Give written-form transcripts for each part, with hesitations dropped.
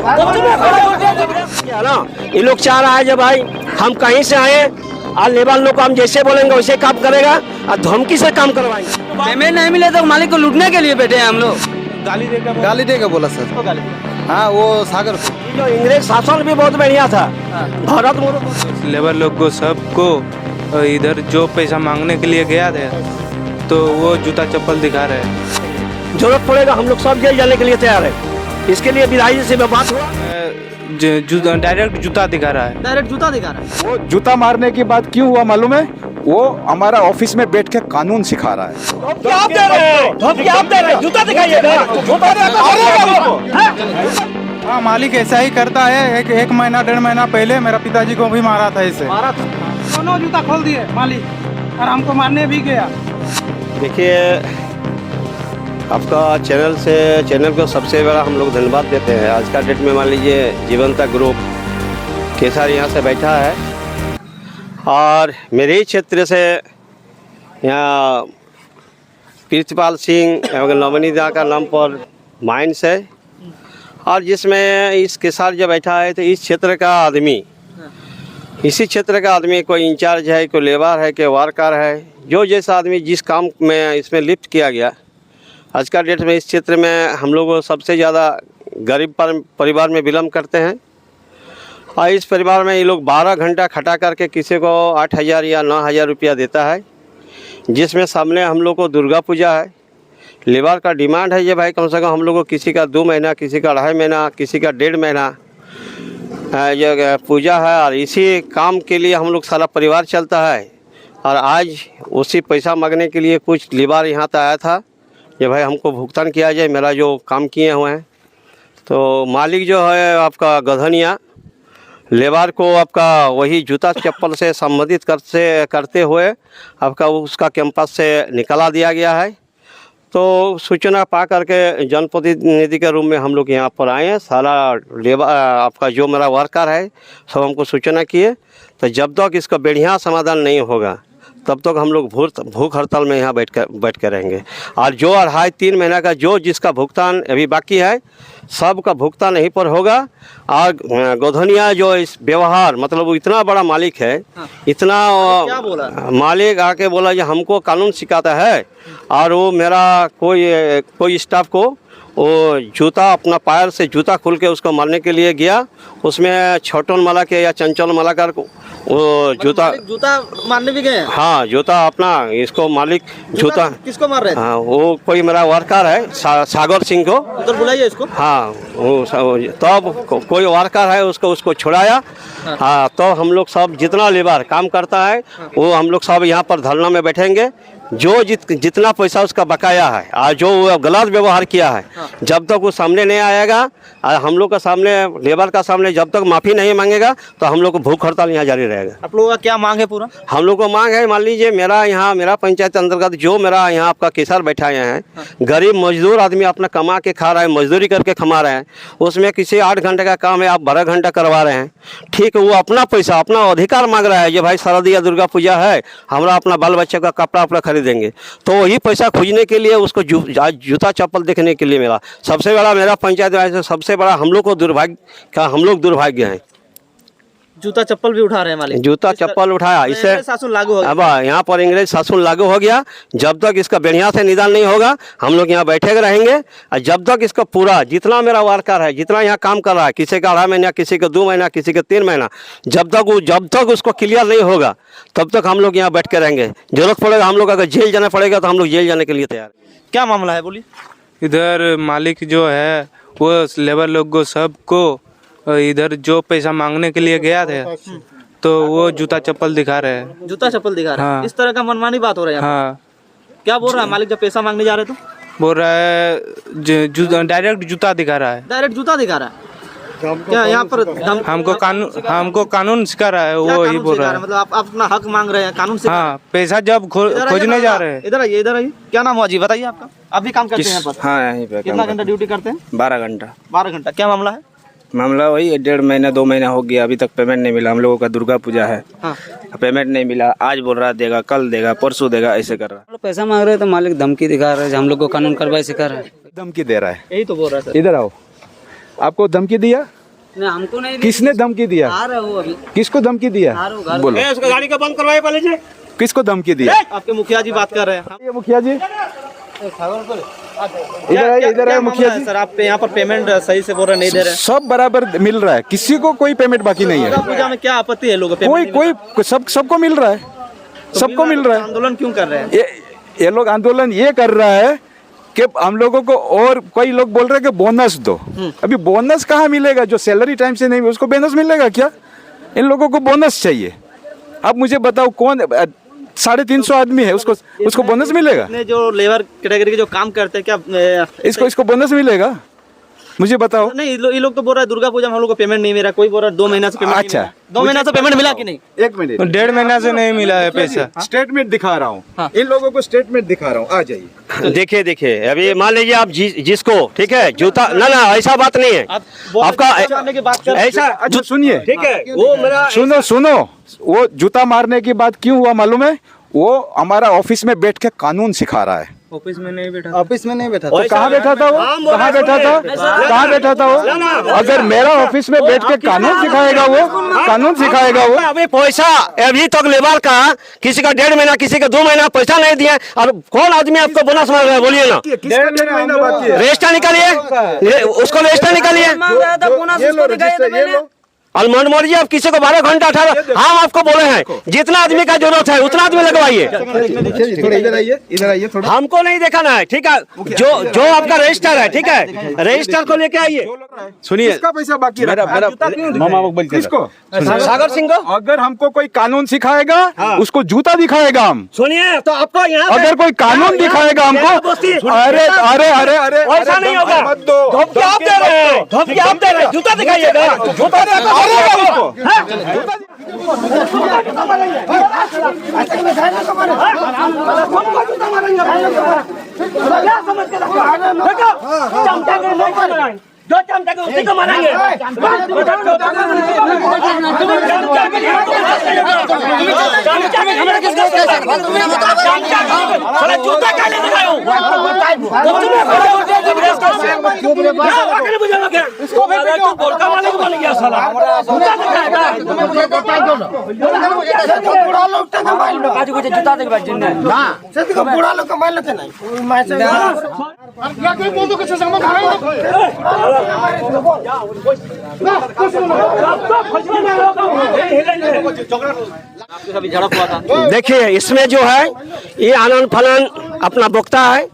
क्या ना, ये लोग चाह रहा है जब भाई हम कहीं से आए और लेबर लोग को हम जैसे बोलेंगे वैसे काम करेगा और धमकी से काम करवाएंगे। पेमेंट नहीं मिले तो मालिक को लूटने के लिए बैठे हैं हम लोग। गाली देगा बोला सर। हाँ वो सागर को। जो इंग्रेज शासन भी बहुत बढ़िया था। भारत में लेबर लोग को सबको इधर जो पैसा मांगने के लिए गया था तो वो जूता चप्पल दिखा रहे हैं। जरूरत पड़ेगा हम लोग सब जेल जाने के लिए तैयार है। इसके लिए विधायक से बात हुआ, डायरेक्ट जूता दिखा रहा है। डायरेक्ट जूता दिखा रहा है। वो जूता मारने की बात क्यों हुआ मालूम है? वो हमारा ऑफिस में बैठ के कानून सिखा रहा है। आप दे रहे हैं, जूता दिखाइएगा। हाँ मालिक ऐसा ही करता है। एक महीना 1.5 महीना पहले मेरा पिताजी को भी मारा था इसे। दोनों जूता खोल दिए मालिक और हमको मारने भी गया। देखिए, आपका चैनल को सबसे बड़ा हम लोग धन्यवाद देते हैं। आज का डेट में मान लीजिए जीवंता ग्रुप केसर यहाँ से बैठा है और मेरे ही क्षेत्र से यहाँ प्रीतपाल सिंह एवं नवनीता का नाम पर माइंस है और जिसमें इस केसर जो बैठा है तो इस क्षेत्र का आदमी, इसी क्षेत्र का आदमी कोई इंचार्ज है, कोई लेबर है, कोई वर्कर है, जो जैसा आदमी जिस काम में इसमें लिफ्ट किया गया। आज का डेट में इस क्षेत्र में हम लोग सबसे ज़्यादा गरीब परिवार में बिलोंग करते हैं और इस परिवार में ये लोग 12 घंटा खटा करके किसी को 8,000 या 9,000 रुपया देता है, जिसमें सामने हम लोग को दुर्गा पूजा है। लेबर का डिमांड है ये भाई कम से कम हम लोग को किसी का 2 महीना, किसी का 2.5 महीना, किसी का 1.5 महीना ये पूजा है और इसी काम के लिए हम लोग सारा परिवार चलता है। और आज उसी पैसा मांगने के लिए कुछ लेबर यहाँ तक आया था, ये भाई हमको भुगतान किया जाए मेरा जो काम किए हुए हैं। तो मालिक जो है आपका गधनिया लेबर को आपका वही जूता चप्पल से संबंधित करते हुए आपका उसका कैंपस से निकाला दिया गया है। तो सूचना पा करके जनप्रतिनिधि के रूप में हम लोग यहाँ पर आए हैं। सारा लेबर आपका जो मेरा वर्कर है सब हमको सूचना किए। तो जब तक इसका बढ़िया समाधान नहीं होगा तब तक हम लोग भूख हड़ताल में यहाँ बैठ कर रहेंगे। और जो 2.5-3 महीना का जो जिसका भुगतान अभी बाकी है सब का भुगतान यहीं पर होगा। और गोधनिया जो इस व्यवहार मतलब वो इतना बड़ा मालिक है, इतना क्या बोला? मालिक आके बोला कि हमको कानून सिखाता है और वो मेरा कोई स्टाफ को वो जूता अपना पैर से जूता खोल के उसको मारने के लिए गया। उसमें छोटन माला के या चंचल माला कर वो जूता मारने भी गए हैं। हाँ जूता अपना इसको मालिक जूता किसको मार रहे थे? हाँ वो कोई मेरा वर्कर है सागर सिंह को उधर बुलाइए इसको। हाँ वो तब कोई वर्कर है उसको छुड़ाया। हाँ तो हम लोग सब जितना लेबर काम करता है वो हम लोग सब यहाँ पर धरना में बैठेंगे। जो जितना पैसा उसका बकाया है और जो गलत व्यवहार किया है जब तक वो सामने नहीं आएगा और हम लोग का सामने लेबर का सामने जब तक माफ़ी नहीं मांगेगा तो हम लोग को भूख हड़ताल यहाँ जारी रहेगा। आप लोगों का क्या मांग है पूरा? हम लोग को मांग है मान लीजिए मेरा पंचायत अंतर्गत जो मेरा यहाँ आपका केसर बैठाए हैं गरीब मजदूर आदमी अपना कमा के खा रहा है, मजदूरी करके कमा रहे हैं। उसमें किसी 8 घंटे का काम है आप 12 घंटा करवा रहे हैं। ठीक है, वो अपना पैसा अपना अधिकार मांग रहा है। ये भाई शारदीय दुर्गा पूजा है, हमारा अपना बाल बच्चे का कपड़ा उपड़ा खरीदेंगे तो वही पैसा खोजने के लिए उसको जूता चप्पल देखने के लिए मेरा सबसे बड़ा मेरा पंचायत सबसे बड़ा हम लोग दुर्भाग्य है। जूता चप्पल भी उठा रहे हैं मालिक। जूता चप्पल उठाया इससे शासन लागू हो गया। अब यहाँ पर अंग्रेज शासन लागू हो गया। जब तक इसका बढ़िया से निदान नहीं होगा हम लोग यहाँ बैठे रहेंगे और जब तक इसका पूरा जितना मेरा वर्कर है जितना यहाँ काम कर रहा है किसी का 2.5 महीना, किसी का 2 महीना, किसी का 3 महीना, जब तक उसको क्लियर नहीं होगा तब तक हम लोग यहाँ बैठ के रहेंगे। जरूरत पड़ेगा हम लोग अगर जेल जाना पड़ेगा तो हम लोग जेल जाने के लिए तैयार। क्या मामला है बोलिए? इधर मालिक जो है वो लेबर लोग को सबको इधर जो पैसा मांगने के लिए गया था तो वो जूता चप्पल दिखा रहे हैं। जूता चप्पल दिखा रहे हैं। हाँ। इस तरह का मनमानी बात हो रहा है। हाँ। क्या बोल रहा है मालिक? जब पैसा मांगने जा रहे तो बोल रहा है डायरेक्ट जूता दिखा रहा है। डायरेक्ट जूता दिखा रहा है। क्या यहाँ पर हमको कानून सिखा रहा है। वो ही बोल रहा है मतलब आप अपना हक मांग रहे हैं, कानून से। हाँ, पैसा जब खोजने जा रहे हैं। इधर आइए, इधर आइए। क्या नाम हुआ जी? बताइए आपका। आप भी काम करते हैं यहाँ पर? हाँ यहीं पे। कितना घंटा ड्यूटी करते हैं? 12 घंटा। 12 घंटा। क्या मामला है? मामला वही 1.5 महीना 2 महीना हो गया, अभी तक पेमेंट नहीं मिला। हम लोगों का दुर्गा पूजा है। हाँ। पेमेंट नहीं मिला। आज बोल रहा देगा, कल देगा, परसों देगा, ऐसे कर रहा है। पैसा मांग रहे तो मालिक धमकी दिखा रहे हैं, हम लोग को कानून कार्रवाई सिखा रहा है। धमकी दे रहा है। यही तो बोल रहा है सर। इधर आओ। आपको धमकी दिया? नहीं हमको नहीं किसने धमकी दिया? आ रहा वो अभी किसको धमकी दिया? आ रहा हूँ घर। बोलो, उसका गाड़ी का बंद करवाए पहले जी। किसको धमकी दिया? आपके मुखिया जी बात कर रहे हैं। ये मुखिया जी इधर आइए मुखिया जी। सर आप यहाँ पर पेमेंट सही से बोल रहे नहीं दे रहे हैं। सब बराबर मिल रहा है, किसी को कोई पेमेंट बाकी नहीं है। दुर्गा पूजा में क्या आपत्ति है लोगों को? कोई सबको मिल रहा है, सबको मिल रहा है। आंदोलन क्यों कर रहे हैं? ये लोग आंदोलन ये कर रहा है कि हम लोगों को, और कई लोग बोल रहे हैं कि बोनस दो। अभी बोनस कहाँ मिलेगा? जो सैलरी टाइम से नहीं उसको बोनस मिलेगा क्या? इन लोगों को बोनस चाहिए। अब मुझे बताओ कौन 350 आदमी है, उसको बोनस मिलेगा? जो लेबर कैटेगरी के जो काम करते हैं क्या इसको बोनस मिलेगा? मुझे बताओ। नहीं, ये लोग तो बोल रहा है दुर्गा पूजा में हम लोग को पेमेंट नहीं मिला। कोई बोल रहा है 2 महीना से पेमेंट नहीं अच्छा। मिला। 2 महीना से पेमेंट मिला कि नहीं? 1 मिनट, 1.5 महीना से नहीं मिला है पैसा। स्टेटमेंट दिखा रहा हूँ, इन लोगों को स्टेटमेंट दिखा रहा हूँ, आ जाइए। देखिए अभी मान लीजिए आप जिसको ठीक है जूता ना ऐसा बात नहीं है आपका ऐसा। अच्छा सुनिए, ठीक है वो मेरा सुनो, वो जूता मारने की बात क्यों हुआ मालूम है? वो हमारा ऑफिस में बैठ के कानून सिखा रहा है। ऑफिस में नहीं बैठा। ऑफिस में नहीं बैठा तो कहाँ बैठा था वो? कहाँ बैठा था वो? अगर मेरा ऑफिस में बैठ के कानून सिखाएगा वो अभी पैसा अभी तक लेबर का किसी का 1.5 महीना किसी का 2 महीना पैसा नहीं दिया। और कौन आदमी आपको बोनस मांग रहा है बोलिए ना? 1.5 महीना बाकी है। रजिस्टर निकालिए, उसको रजिस्टर निकालिए। अलमंड मोड़िए आप किसी को 12 घंटा 18। हम आपको बोले हैं जितना आदमी का जरूरत है उतना आदमी लगवाइए। थोड़ा इधर आइए थोड़ा। हमको नहीं देखना है, ठीक है? जो आपका रजिस्टर है, ठीक है, रजिस्टर को लेके आइए। सुनिए, किसका पैसा बाकी है? किसको? सागर सिंह को। अगर हमको कोई कानून सिखाएगा उसको जूता दिखाएगा हम। सुनिए तो आपको यहाँ अगर कोई कानून दिखाएगा हमको, अरे अरे अरे अरे ऐसा नहीं होगा। मत दो। धमकी आप दे रहे हैं, धमकी आप दे रहे हैं। जूता दिखाइएगा, जूता दिखाएगा उसको। जो चमचा के उसी को मारेंगे। जूता क्या लेके आए हो? बोलका मालिक बन गया साला। जूता देखिए इसमें जो है ये आनंद फलन अपना बोकता है।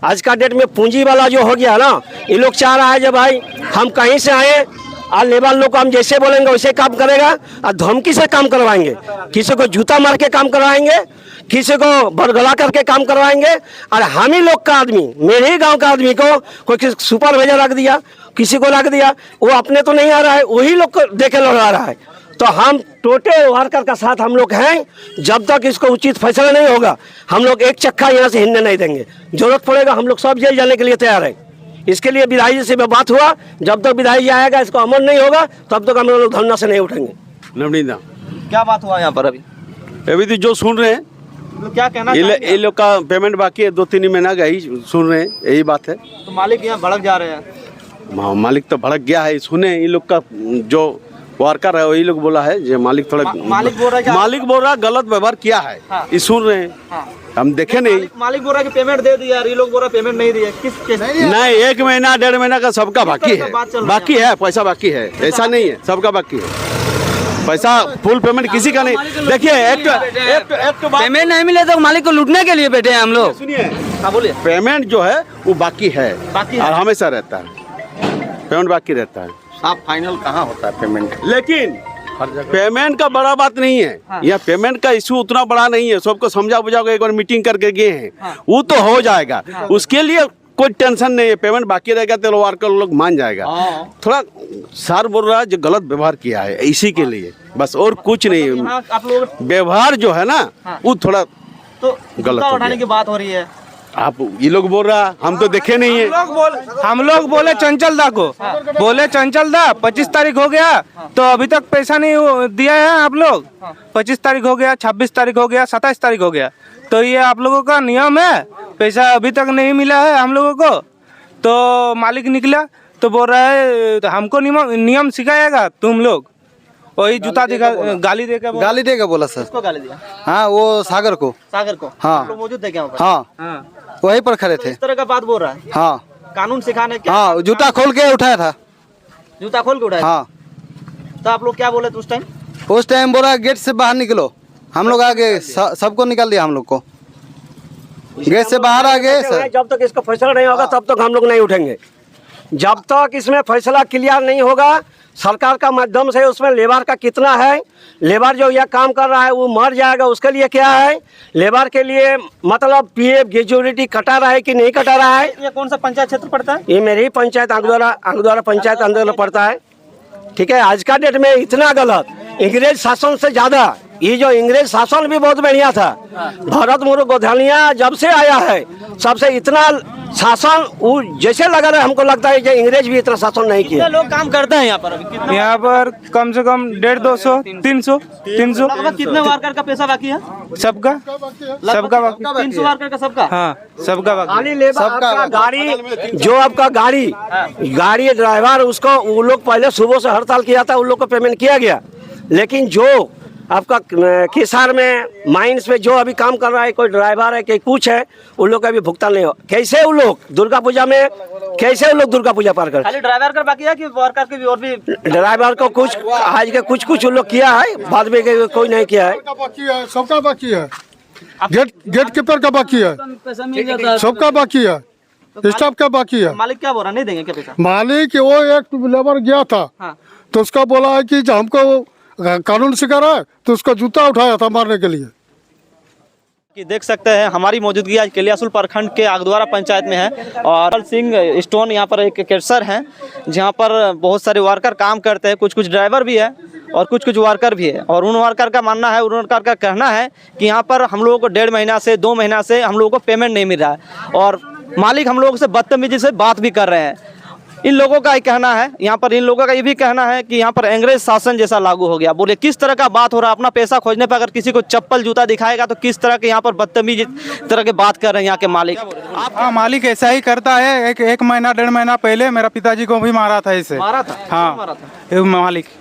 आज का डेट में पूंजी वाला जो हो गया ना, ये लोग चाह रहा है जब भाई हम कहीं से आए और लेबर लोग को हम जैसे बोलेंगे वैसे काम करेगा और धमकी से काम करवाएंगे। किसी को जूता मार के काम करवाएंगे, किसी को बरगला करके काम करवाएंगे। और हम ही लोग का आदमी, मेरे ही गांव का आदमी को कोई सुपरवाइजर रख दिया, किसी को रख दिया, वो अपने तो नहीं आ रहा है, वही लोग को देखे लगा रहा है। तो हम टोटल वर्कर का साथ हम लोग हैं। जब तक इसको उचित फैसला नहीं होगा हम लोग एक चक्का यहाँ से हिलने नहीं देंगे। जरूरत पड़ेगा हम लोग सब जेल जाने के लिए तैयार हैं। इसके लिए विधायक जी से बात हुआ, जब तक विधायक जी आएगा इसको अमल नहीं होगा तब तक हम लोग धरना से नहीं उठेंगे। नवनीता क्या बात हुआ यहाँ पर? अभी तो जो सुन रहे हैं तो क्या कहना ये लोग का पेमेंट बाकी है 2-3 महीना का ही सुन रहे हैं, यही बात है। तो मालिक यहाँ भड़क जा रहे हैं। मालिक तो भड़क गया है। सुने इन लोग का जो वर्कर है वही लोग बोला है जो मालिक थोड़ा मालिक बोल रहा है गलत व्यवहार किया है। ये सुन रहे हैं, हम देखे नहीं। मालिक बोल रहा है कि पेमेंट दे दिया, ये लोग बोल रहा है पेमेंट नहीं दिया। किस नहीं 1 महीना 1.5 महीना का सबका बाकी है, पैसा बाकी है। ऐसा नहीं है, सबका बाकी है पैसा। फुल पेमेंट किसी का नहीं। देखिए एक पेमेंट नहीं मिले तो मालिक को लूटने के लिए बैठे हैं हम लोग। सुनिए, हाँ बोलिए। पेमेंट जो है वो बाकी है और हमेशा रहता है, पेमेंट बाकी रहता है। साफ फाइनल कहाँ होता है पेमेंट? लेकिन पेमेंट का बड़ा बात नहीं है। यह पेमेंट का इशू उतना बड़ा नहीं है। सबको समझा बुझा के एक बार मीटिंग करके गए हैं, वो तो हो जाएगा। उसके लिए कोई टेंशन नहीं है। पेमेंट बाकी रहेगा तो वर्कर लोग मान जाएगा। थोड़ा सर बोल रहा है जो गलत व्यवहार किया है इसी के लिए, बस और कुछ नहीं। आप लोग व्यवहार जो है ना वो थोड़ा तो गलत हो उठाने गया। की बात हो रही है। आप ये लोग बोल रहा, हम तो देखे नहीं है। हम लोग बोले चंचल दा को, बोले चंचल दा 25 तारीख हो गया तो अभी तक पैसा नहीं दिया है आप लोग। 25 तारीख हो गया, 26 तारीख हो गया, 27 तारीख हो गया, तो ये आप लोगों का नियम है। पैसा अभी तक नहीं मिला है हम लोगों को। तो मालिक निकला तो बोल रहा है हमको नियम सिखाएगा तुम लोग। वही जूता दिखा गाली देकर गाली देगा बोला सर। किसको गाली दिया? हाँ वो सागर को। सागर को? हाँ। आप लोग मौजूद थे क्या वहाँ पर? हाँ हाँ। वहीं पर खड़े तो थे। इस तरह का बात बोल रहा है, हाँ कानून सिखाने क्या? हाँ जूता खोल के उठाया था। जूता खोल के उठाया? हाँ तो आप लोग क्या बोले थे उस टाइम? उस टाइम बोला गेट से बाहर निकलो। हम लोग आगे सबको निकाल दिया हम लोग को। गेट से बाहर आ गए सर। जब तक इसका फैसला नहीं होगा तब तक हम लोग नहीं उठेंगे। जब तक इसमें फैसला क्लियर नहीं होगा सरकार का माध्यम से, उसमें लेबर का कितना है, लेबर जो यह काम कर रहा है वो मर जाएगा, उसके लिए क्या है, लेबर के लिए मतलब पीएफ ग्रेजुएटी कटा रहा है कि नहीं कटा रहा है। ये कौन सा पंचायत क्षेत्र पड़ता है? ये मेरी पंचायत अंगद्वारा पंचायत अंदर पड़ता है। ठीक है, आज का डेट में इतना गलत, अंग्रेज शासन से ज्यादा ये जो अंग्रेज शासन भी बहुत बढ़िया था। भरत मुरु गोधनिया जब से आया है सबसे इतना शासन वो जैसे लगा रहा है, हमको लगता है कि अंग्रेज भी इतना शासन नहीं किया। कितने लोग काम करते हैं यहाँ पर अभी? कितना? यहाँ पर कम से कम 150, 200, 300। लगभग कितने वर्कर का पैसा बाकी है? सबका बाकी। 300 वर्कर का सबका? हाँ सबका बाकी। खाली लेबर आपका गाड़ी जो आपका गाड़ी ड्राइवर उसको वो लोग पहले सुबह से हड़ताल किया था, उन लोग को पेमेंट किया गया। लेकिन जो आपका किसार में माइंस में जो अभी काम कर रहा है, कोई ड्राइवर है कोई कुछ है, उन लोग का भी भुगतान नहीं हो। कैसे उन लोग दुर्गा पूजा में दुर्गा पूजा पार कर? खाली ड्राइवर का बाकी है कि वर्कर के भी और भी? ड्राइवर को कुछ आज के कुछ उन लोग किया है, बाद में कोई नहीं किया है। सबका बाकी है। गेट कीपर का बाकी है, पैसा मिल जाता है सबका बाकी है, स्टाफ का बाकी है। मालिक क्या बोल रहा, नहीं देंगे क्या पैसा? मालिक वो एक लेबर गया था हाँ। तो उसका बोला है कि हमको कानून सिखा रहा है, तो उसका जूता उठाया था मारने के लिए। कि देख सकते हैं हमारी मौजूदगी आज केलियासुल प्रखंड के आगद्वारा पंचायत में है और सिंह स्टोन यहाँ पर एक कैसर है जहाँ पर बहुत सारे वर्कर काम करते हैं, कुछ ड्राइवर भी है और कुछ वर्कर भी है। और उन वर्कर का मानना है, उन वर्कर का कहना है कि यहाँ पर हम लोगों को 1.5 महीना से 2 महीना से हम लोगों को पेमेंट नहीं मिल रहा है और मालिक हम लोगों से बदतमीजी से बात भी कर रहे हैं। इन लोगों का ही कहना है, यहाँ पर इन लोगों का ये भी कहना है कि यहाँ पर अंग्रेज शासन जैसा लागू हो गया। बोले किस तरह का बात हो रहा है, अपना पैसा खोजने पर अगर किसी को चप्पल जूता दिखाएगा तो किस तरह के यहाँ पर बदतमीजी तरह के बात कर रहे हैं यहाँ के मालिक। हाँ मालिक ऐसा ही करता है। एक महीना 1.5 महीना पहले मेरा पिताजी को भी मारा था इसे। मारा था? हाँ मारा था?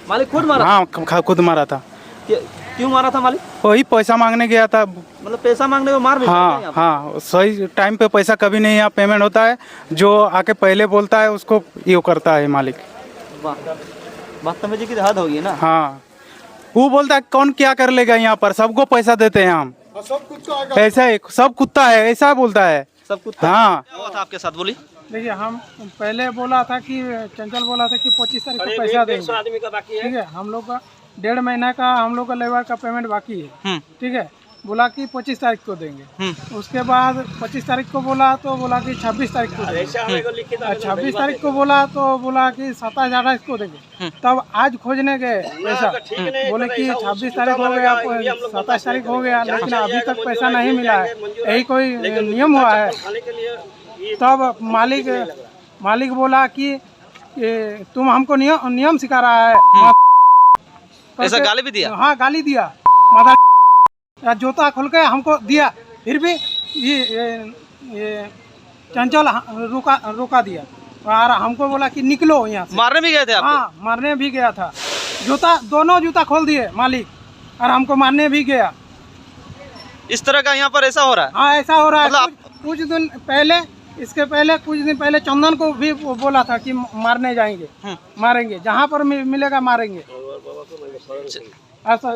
मालिक खुद मारा? हाँ खुद मारा था। क्यों मारा था मालिक? वही पैसा मांगने गया था। मतलब पैसा मांगने में मार भी हाँ हाँ सही टाइम पे पैसा कभी नहीं यहाँ पेमेंट होता है। जो आके पहले बोलता है उसको ये करता है मालिक। बदतमीजी की हद होगी ना। हाँ वो बोलता है कौन क्या कर लेगा, यहाँ पर सबको पैसा देते हैं हम। ऐसा है, सब कुत्ता है ऐसा बोलता है। सब कुत्ता? हाँ। क्या हुआ था आपके साथ, बोली? देखिए हम पहले बोला था कि चंचल बोला था कि 25 तारीख को पैसा देंगे। ठीक है, हम लोग का 1.5 महीना का हम लोग का लेबर का पेमेंट बाकी है। ठीक है, बोला कि 25 तारीख को देंगे। उसके बाद 25 तारीख को बोला तो बोला कि 26 तारीख को देंगे। 26 तारीख को बोला तो बोला कि 27-28 को देंगे। तब आज खोजने गए पैसा, बोले कि 26 तारीख हो गया, 27 तारीख हो गया, लेकिन अभी तक पैसा नहीं मिला है। यही कोई नियम हुआ है। तब मालिक बोला कि तुम हमको नियम सिखा रहा है। ऐसा गाली भी दिया? हाँ गाली दिया। जूता खोल के हमको दिया, फिर भी ये चंचल रोका दिया और हमको बोला कि निकलो यहाँ से। मारने भी गए थे आप? हाँ मारने भी गया था। दोनों जूता खोल दिए मालिक और हमको मारने भी गया। इस तरह का यहाँ पर ऐसा हो रहा है? हाँ ऐसा हो रहा है। मतलब कुछ दिन पहले, इसके पहले कुछ दिन पहले चंदन को भी बोला था कि मारने जाएंगे, मारेंगे, जहाँ पर मिलेगा मारेंगे। ऐसा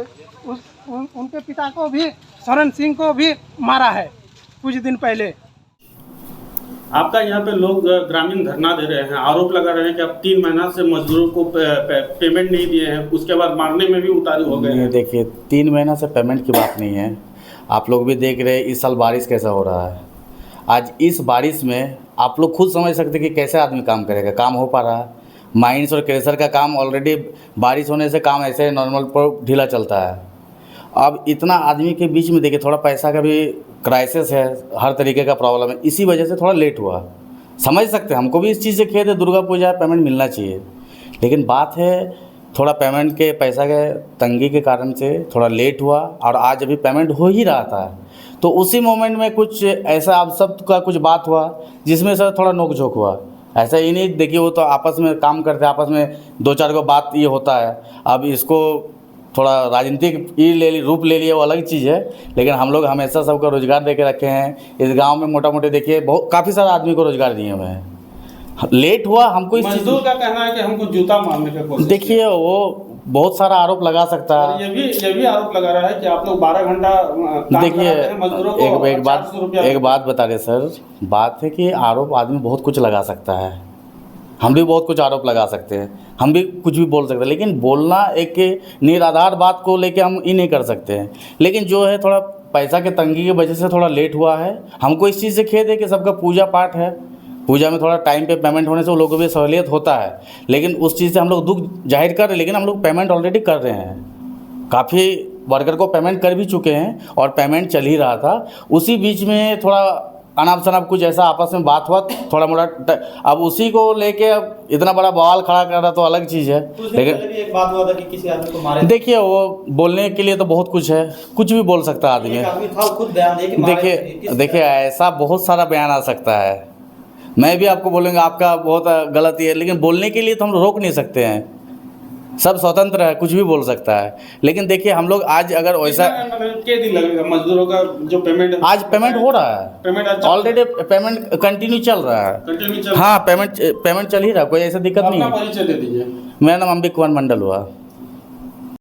उनके पिता को भी, शरण सिंह को भी मारा है कुछ दिन पहले। आपका यहाँ पे लोग ग्रामीण धरना दे रहे हैं, आरोप लगा रहे हैं कि अब 3 महीना से मजदूरों को पेमेंट नहीं दिए हैं, उसके बाद मारने में भी उतारू हो गए हैं। देखिए 3 महीना से पेमेंट की बात नहीं है। आप लोग भी देख रहे हैं इस साल बारिश कैसा हो रहा है। आज इस बारिश में आप लोग खुद समझ सकते हैं कि कैसे आदमी काम करेगा। काम हो पा रहा है। माइंस और क्रेशर का काम ऑलरेडी बारिश होने से काम ऐसे नॉर्मल पर ढीला चलता है। अब इतना आदमी के बीच में देखिए थोड़ा पैसा का भी क्राइसिस है, हर तरीके का प्रॉब्लम है, इसी वजह से थोड़ा लेट हुआ। समझ सकते हैं, हमको भी इस चीज़ से खेद है, दुर्गा पूजा पेमेंट मिलना चाहिए, लेकिन बात है थोड़ा पेमेंट के पैसा के तंगी के कारण से थोड़ा लेट हुआ। और आज अभी पेमेंट हो ही रहा था तो उसी मोमेंट में कुछ ऐसा आप सब का कुछ बात हुआ जिसमें सर थोड़ा नोक झोंक हुआ। ऐसा ही नहीं, देखिए वो तो आपस में काम करते हैं, आपस में दो चार को बात ये होता है। अब इसको थोड़ा राजनीतिक रूप ले लिया वो अलग चीज़ है, लेकिन हम लोग हमेशा सबको रोज़गार दे के रखे हैं। इस गांव में मोटा मोटी देखिए बहुत काफ़ी सारे आदमी को रोज़गार दिए हुए हैं। लेट हुआ हमको इस चीज़, मजदूर का कहना है कि हमको जूता मारने का कोशिश। देखिए वो बहुत सारा आरोप लगा सकता है। ये भी आरोप लगा रहा है कि आप लोग 12 घंटा काम देखिए कराते हैं मजदूरों को, एक बात बता रहे सर, बात है कि आरोप आदमी बहुत कुछ लगा सकता है, हम भी बहुत कुछ आरोप लगा सकते हैं, हम भी कुछ भी बोल सकते हैं, लेकिन बोलना एक निराधार बात को लेके हम ये नहीं कर सकते हैं। लेकिन जो है थोड़ा पैसा के तंगी की वजह से थोड़ा लेट हुआ है। हमको इस चीज़ से खेद है कि सबका पूजा पाठ है, पूजा में थोड़ा टाइम पे पेमेंट होने से वो लोगों को भी सहूलियत होता है, लेकिन उस चीज़ से हम लोग दुख जाहिर कर रहे हैं। लेकिन हम लोग पेमेंट ऑलरेडी कर रहे हैं, काफ़ी वर्कर को पेमेंट कर भी चुके हैं और पेमेंट चल ही रहा था। उसी बीच में थोड़ा अनाप शनाप कुछ ऐसा आपस में बात हुआ, थोड़ा मोड़ा, अब उसी को लेके अब इतना बड़ा बवाल खड़ा कर रहा तो अलग चीज़ है। लेकिन एक बात हुआ था कि किसी आदमी को मारे, देखिए वो बोलने के लिए तो बहुत कुछ है, कुछ भी बोल सकता है आदमी। खुद बयान दिए कि मारे थे। देखिए ऐसा बहुत सारा बयान आ सकता है, मैं भी आपको बोलूँगा आपका बहुत गलत ही है, लेकिन बोलने के लिए तो हम रोक नहीं सकते हैं, सब स्वतंत्र है, कुछ भी बोल सकता है। लेकिन देखिए हम लोग आज अगर वैसा के दिन लगेगा मजदूरों का जो पेमेंट, आज पेमेंट हो रहा है, पेमेंट ऑलरेडी पेमेंट कंटिन्यू चल रहा है, कंटिन्यू चल, हाँ पेमेंट चल ही रहा है, कोई ऐसा दिक्कत नहीं अपना है। परिचय दे दीजिए। मेरा नाम अंबिक कुमार मंडल हुआ।